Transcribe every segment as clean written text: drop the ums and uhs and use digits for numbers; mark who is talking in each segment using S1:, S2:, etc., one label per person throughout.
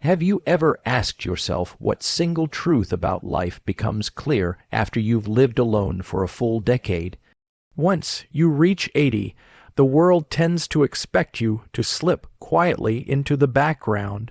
S1: Have you ever asked yourself what single truth about life becomes clear after you've lived alone for a full decade? Once you reach 80, the world tends to expect you to slip quietly into the background.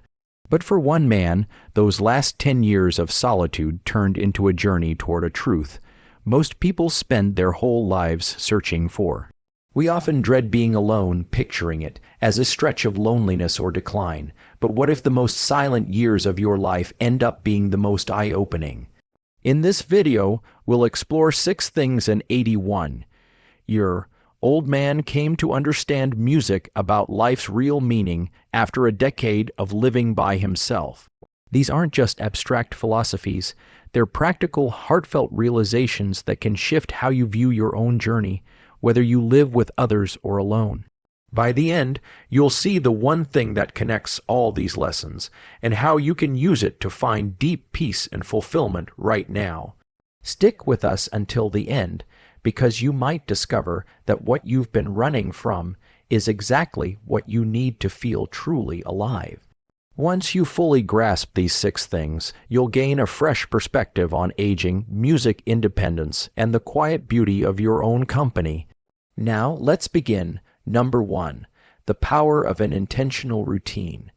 S1: But for one man, those last 10 years of solitude turned into a journey toward a truth most people spend their whole lives searching for. We often dread being alone, picturing it as a stretch of loneliness or decline. But what if the most silent years of your life end up being the most eye-opening? In this video, we'll explore 6 things an 81 year old man came to understand music about life's real meaning after a decade of living by himself. These aren't just abstract philosophies, they're practical, heartfelt realizations that can shift how you view your own journey, whether you live with others or alone. By the end, you'll see the one thing that connects all these lessons and how you can use it to find deep peace and fulfillment right now. Stick with us until the end, because you might discover that what you've been running from is exactly what you need to feel truly alive. Once you fully grasp these 6 things, you'll gain a fresh perspective on aging, music independence, and the quiet beauty of your own company. Now, let's begin. Number 1, the power of an intentional routine.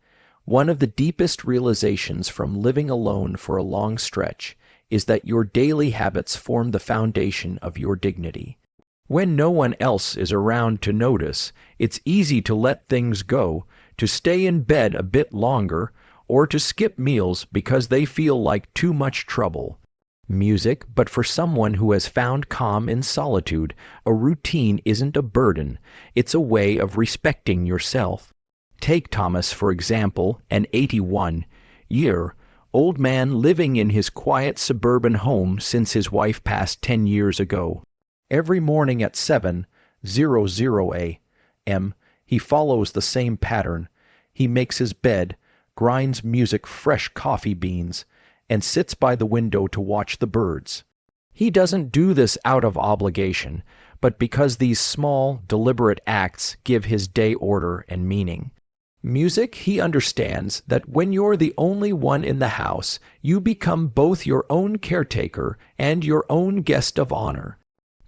S1: One of the deepest realizations from living alone for a long stretch is that your daily habits form the foundation of your dignity. When no one else is around to notice, it's easy to let things go, to stay in bed a bit longer, or to skip meals because they feel like too much trouble. Music, but for someone who has found calm in solitude, a routine isn't a burden, it's a way of respecting yourself. Take Thomas, for example, an 81-year-old man living in his quiet suburban home since his wife passed 10 years ago. Every morning at 7:00 a.m., he follows the same pattern. He makes his bed, grinds music fresh coffee beans, and sits by the window to watch the birds. He doesn't do this out of obligation, but because these small, deliberate acts give his day order and meaning. Music, he understands that when you're the only one in the house, you become both your own caretaker and your own guest of honor.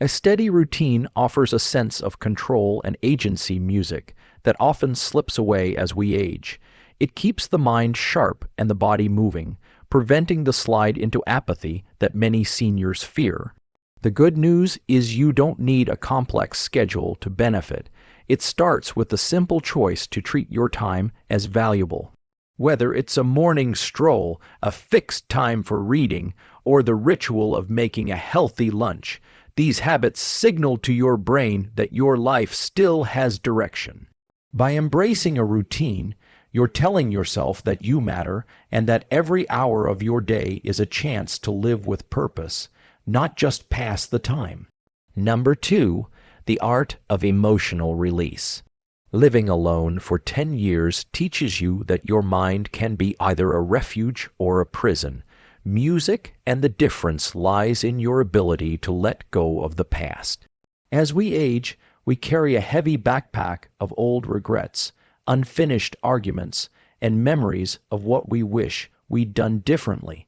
S1: A steady routine offers a sense of control and agency. Music that often slips away as we age. It keeps the mind sharp and the body moving, preventing the slide into apathy that many seniors fear. The good news is you don't need a complex schedule to benefit. It starts with the simple choice to treat your time as valuable. Whether it's a morning stroll, a fixed time for reading, or the ritual of making a healthy lunch, these habits signal to your brain that your life still has direction. By embracing a routine, you're telling yourself that you matter and that every hour of your day is a chance to live with purpose, not just pass the time. Number 2, the art of emotional release. Living alone for 10 years teaches you that your mind can be either a refuge or a prison. Music and the difference lies in your ability to let go of the past. As we age, we carry a heavy backpack of old regrets, unfinished arguments, and memories of what we wish we'd done differently.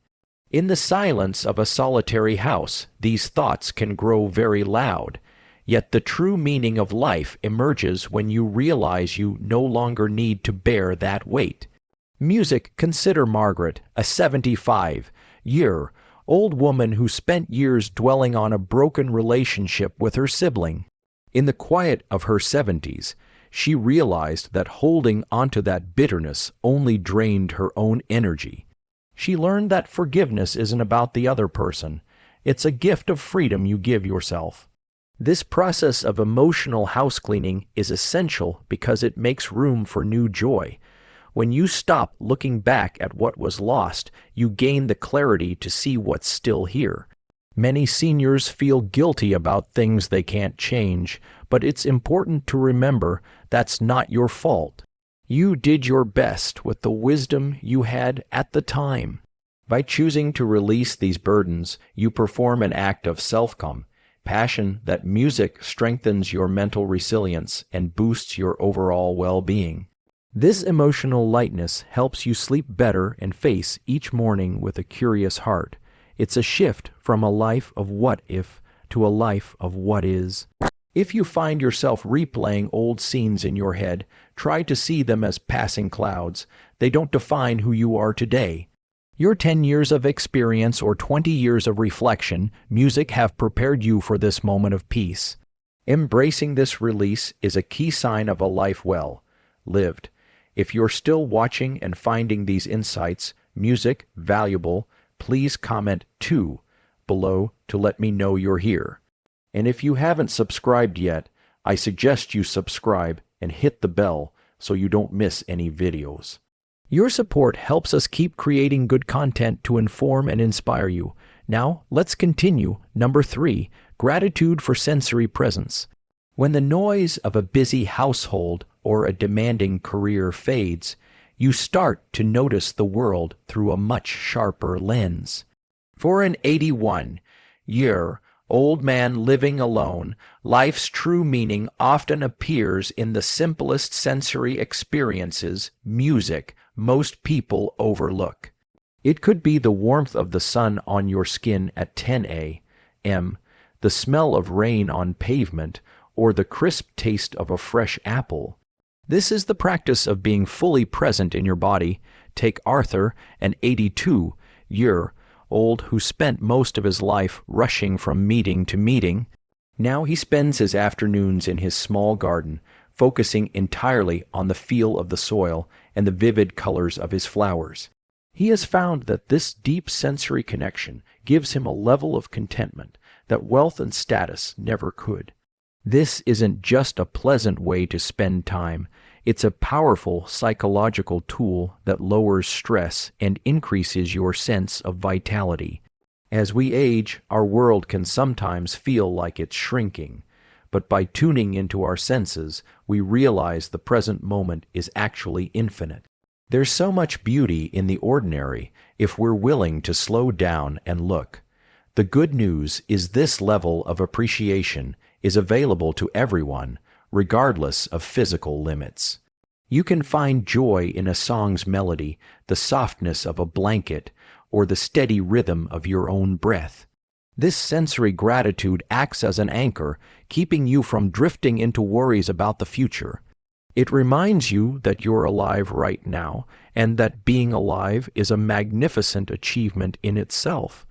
S1: In the silence of a solitary house, these thoughts can grow very loud, yet the true meaning of life emerges when you realize you no longer need to bear that weight. Music, consider Margaret, a 75-year-old woman who spent years dwelling on a broken relationship with her sibling. In the quiet of her 70s, she realized that holding onto that bitterness only drained her own energy. She learned that forgiveness isn't about the other person. It's a gift of freedom you give yourself. This process of emotional housecleaning is essential because it makes room for new joy. When you stop looking back at what was lost, you gain the clarity to see what's still here. Many seniors feel guilty about things they can't change, but it's important to remember that's not your fault. You did your best with the wisdom you had at the time. By choosing to release these burdens, you perform an act of self-compassion that music strengthens your mental resilience and boosts your overall well-being. This emotional lightness helps you sleep better and face each morning with a curious heart. It's a shift from a life of what if to a life of what is. If you find yourself replaying old scenes in your head, try to see them as passing clouds. They don't define who you are today. Your 10 years of experience or 20 years of reflection, music have prepared you for this moment of peace. Embracing this release is a key sign of a life well lived. If you're still watching and finding these insights, music, valuable, please comment 2 below to let me know you're here. And if you haven't subscribed yet, I suggest you subscribe and hit the bell so you don't miss any videos. Your support helps us keep creating good content to inform and inspire you. Now, let's continue. Number 3, gratitude for sensory presence. When the noise of a busy household or a demanding career fades, you start to notice the world through a much sharper lens. For an 81-year-old man living alone, life's true meaning often appears in the simplest sensory experiences, music, most people overlook. It could be the warmth of the sun on your skin at 10 a.m., the smell of rain on pavement, or the crisp taste of a fresh apple. This is the practice of being fully present in your body. Take Arthur, an 82-year-old who spent most of his life rushing from meeting to meeting. Now he spends his afternoons in his small garden, focusing entirely on the feel of the soil and the vivid colors of his flowers. He has found that this deep sensory connection gives him a level of contentment that wealth and status never could. This isn't just a pleasant way to spend time, it's a powerful psychological tool that lowers stress and increases your sense of vitality. As we age, our world can sometimes feel like it's shrinking, but by tuning into our senses, we realize the present moment is actually infinite. There's so much beauty in the ordinary if we're willing to slow down and look. The good news is this level of appreciation is available to everyone, regardless of physical limits. You can find joy in a song's melody, the softness of a blanket, or the steady rhythm of your own breath. This sensory gratitude acts as an anchor, keeping you from drifting into worries about the future. It reminds you that you're alive right now, and that being alive is a magnificent achievement in itself.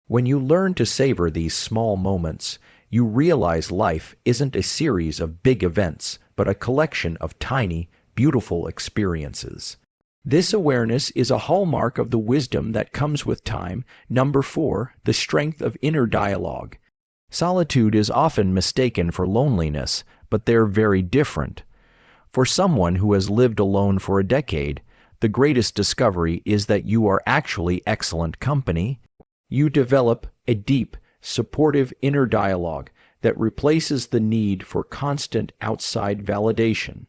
S1: When you learn to savor these small moments, you realize life isn't a series of big events, but a collection of tiny, beautiful experiences. This awareness is a hallmark of the wisdom that comes with time. Number 4, the strength of inner dialogue. Solitude is often mistaken for loneliness, but they're very different. For someone who has lived alone for a decade, the greatest discovery is that you are actually excellent company. You develop a deep, supportive inner dialogue that replaces the need for constant outside validation.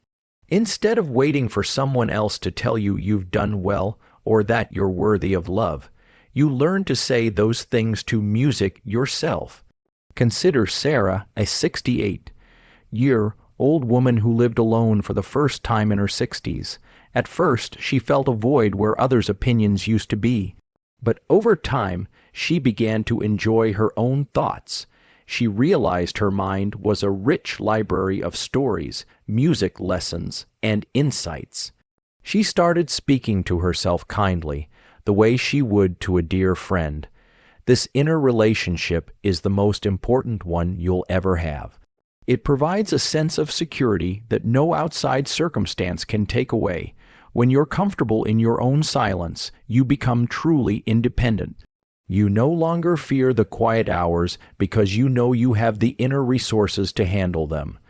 S1: Instead of waiting for someone else to tell you you've done well or that you're worthy of love, you learn to say those things to music yourself. Consider Sarah, a 68-year-old woman who lived alone for the first time in her 60s. At first, she felt a void where others' opinions used to be. But over time, she began to enjoy her own thoughts. She realized her mind was a rich library of stories, music lessons, and insights. She started speaking to herself kindly, the way she would to a dear friend. This inner relationship is the most important one you'll ever have. It provides a sense of security that no outside circumstance can take away. When you're comfortable in your own silence, you become truly independent. You no longer fear the quiet hours because you know you have the inner resources to handle them.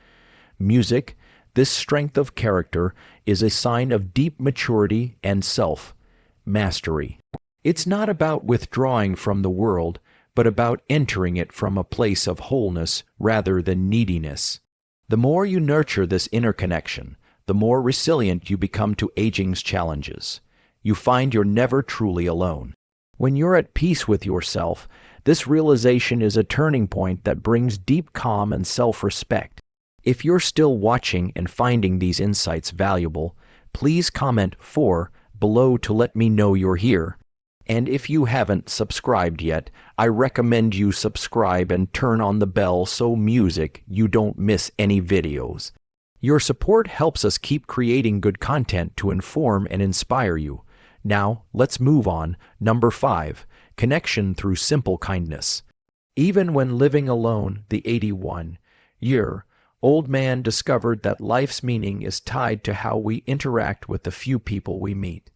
S1: Music, this strength of character, is a sign of deep maturity and self-mastery. It's not about withdrawing from the world, but about entering it from a place of wholeness rather than neediness. The more you nurture this inner connection, the more resilient you become to aging's challenges. You find you're never truly alone. When you're at peace with yourself, this realization is a turning point that brings deep calm and self-respect. If you're still watching and finding these insights valuable, please comment 4 below to let me know you're here. And if you haven't subscribed yet, I recommend you subscribe and turn on the bell so you don't miss any videos. Your support helps us keep creating good content to inform and inspire you. Now, let's move on. Number 5. Connection through simple kindness. Even when living alone, the 81-year-old man discovered that life's meaning is tied to how we interact with the few people we meet.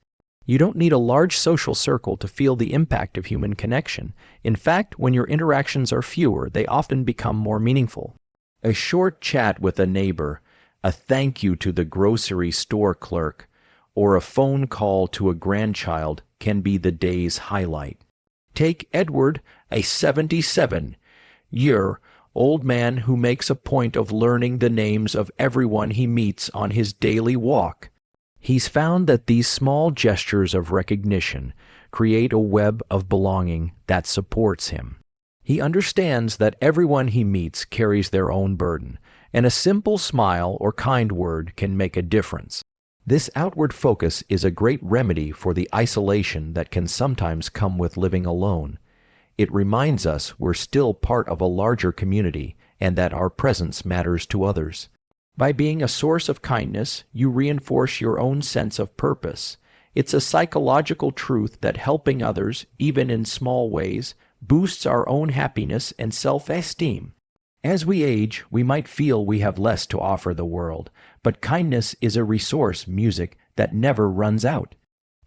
S1: You don't need a large social circle to feel the impact of human connection. In fact, when your interactions are fewer, they often become more meaningful. A short chat with a neighbor, a thank you to the grocery store clerk, or a phone call to a grandchild can be the day's highlight. Take Edward, a 77-year-old man who makes a point of learning the names of everyone he meets on his daily walk. He's found that these small gestures of recognition create a web of belonging that supports him. He understands that everyone he meets carries their own burden, and a simple smile or kind word can make a difference. This outward focus is a great remedy for the isolation that can sometimes come with living alone. It reminds us we're still part of a larger community and that our presence matters to others. By being a source of kindness, you reinforce your own sense of purpose. It's a psychological truth that helping others, even in small ways, boosts our own happiness and self-esteem. As we age, we might feel we have less to offer the world, but kindness is a resource that never runs out.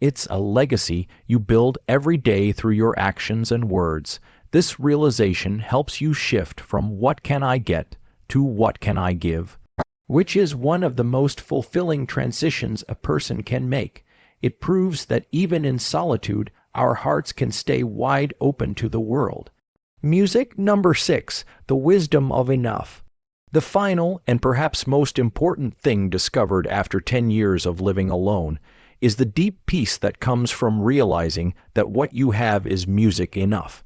S1: It's a legacy you build every day through your actions and words. This realization helps you shift from what can I get to what can I give, which is one of the most fulfilling transitions a person can make. It proves that even in solitude, our hearts can stay wide open to the world. Music. Number 6. The wisdom of enough. The final and perhaps most important thing discovered after 10 years of living alone is the deep peace that comes from realizing that what you have is music enough.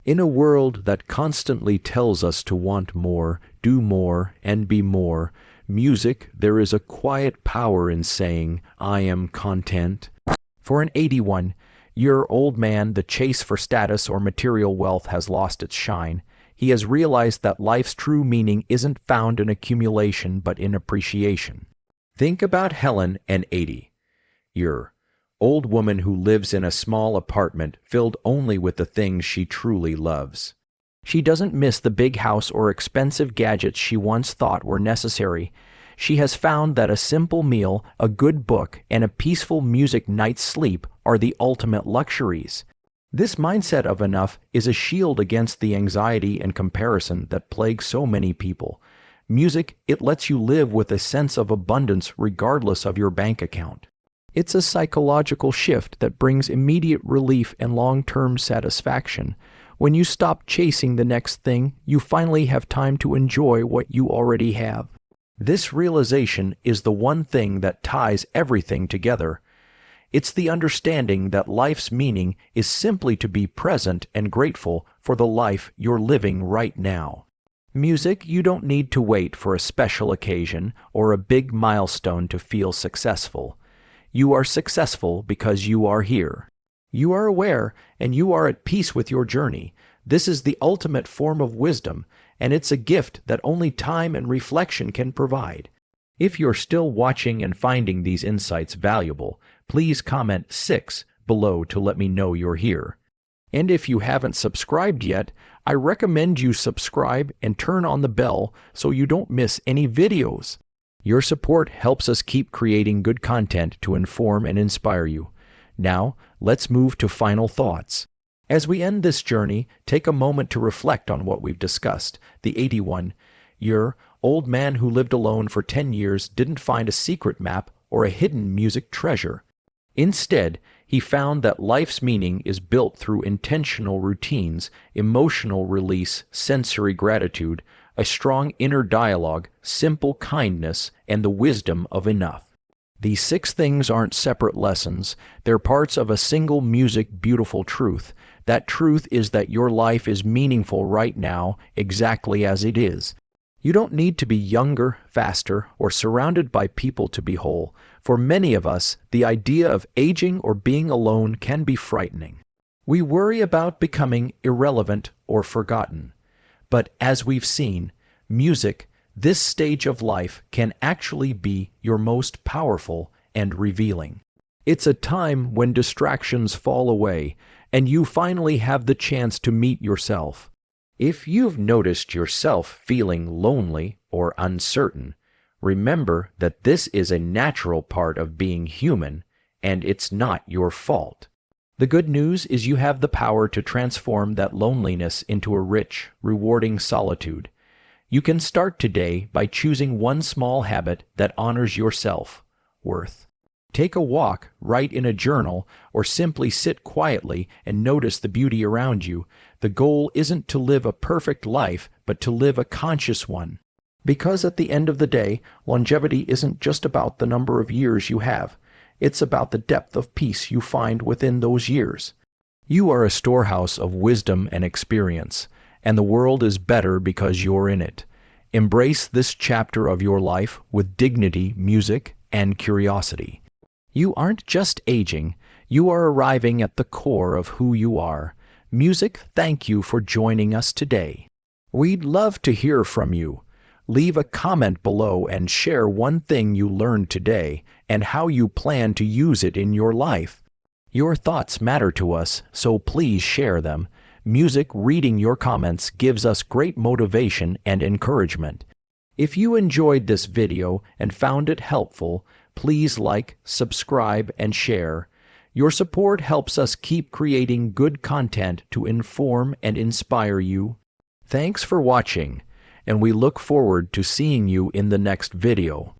S1: In a world that constantly tells us to want more, do more, and be more, there is a quiet power in saying, I am content. For an 81-year-old man, the chase for status or material wealth has lost its shine. He has realized that life's true meaning isn't found in accumulation but in appreciation. Think about Helen, an 80-year-old woman who lives in a small apartment filled only with the things she truly loves. She doesn't miss the big house or expensive gadgets she once thought were necessary. She has found that a simple meal, a good book, and a peaceful music night's sleep are the ultimate luxuries. This mindset of enough is a shield against the anxiety and comparison that plague so many people. Music, it lets you live with a sense of abundance regardless of your bank account. It's a psychological shift that brings immediate relief and long-term satisfaction. When you stop chasing the next thing, you finally have time to enjoy what you already have. This realization is the one thing that ties everything together. It's the understanding that life's meaning is simply to be present and grateful for the life you're living right now. Music, you don't need to wait for a special occasion or a big milestone to feel successful. You are successful because you are here. You are aware and you are at peace with your journey. This is the ultimate form of wisdom, and it's a gift that only time and reflection can provide. If you're still watching and finding these insights valuable, please comment 6 below to let me know you're here. And if you haven't subscribed yet, I recommend you subscribe and turn on the bell so you don't miss any videos. Your support helps us keep creating good content to inform and inspire you. Now, let's move to final thoughts. As we end this journey, take a moment to reflect on what we've discussed. The 81-year-old man who lived alone for 10 years didn't find a secret map or a hidden music treasure. Instead, he found that life's meaning is built through intentional routines, emotional release, sensory gratitude, a strong inner dialogue, simple kindness, and the wisdom of enough. These 6 things aren't separate lessons. They're parts of a single beautiful truth. That truth is that your life is meaningful right now, exactly as it is. You don't need to be younger, faster, or surrounded by people to be whole. For many of us, the idea of aging or being alone can be frightening. We worry about becoming irrelevant or forgotten. But as we've seen, music, this stage of life, can actually be your most powerful and revealing. It's a time when distractions fall away and you finally have the chance to meet yourself. If you've noticed yourself feeling lonely or uncertain, remember that this is a natural part of being human and it's not your fault. The good news is you have the power to transform that loneliness into a rich, rewarding solitude. You can start today by choosing one small habit that honors your self-worth. Take a walk, write in a journal, or simply sit quietly and notice the beauty around you. The goal isn't to live a perfect life, but to live a conscious one. Because at the end of the day, longevity isn't just about the number of years you have. It's about the depth of peace you find within those years. You are a storehouse of wisdom and experience, and the world is better because you're in it. Embrace this chapter of your life with dignity, music, and curiosity. You aren't just aging, you are arriving at the core of who you are. Music, thank you for joining us today. We'd love to hear from you. Leave a comment below and share one thing you learned today and how you plan to use it in your life. Your thoughts matter to us, so please share them. Music reading your comments gives us great motivation and encouragement. If you enjoyed this video and found it helpful, please like, subscribe, and share. Your support helps us keep creating good content to inform and inspire you. Thanks for watching, and we look forward to seeing you in the next video.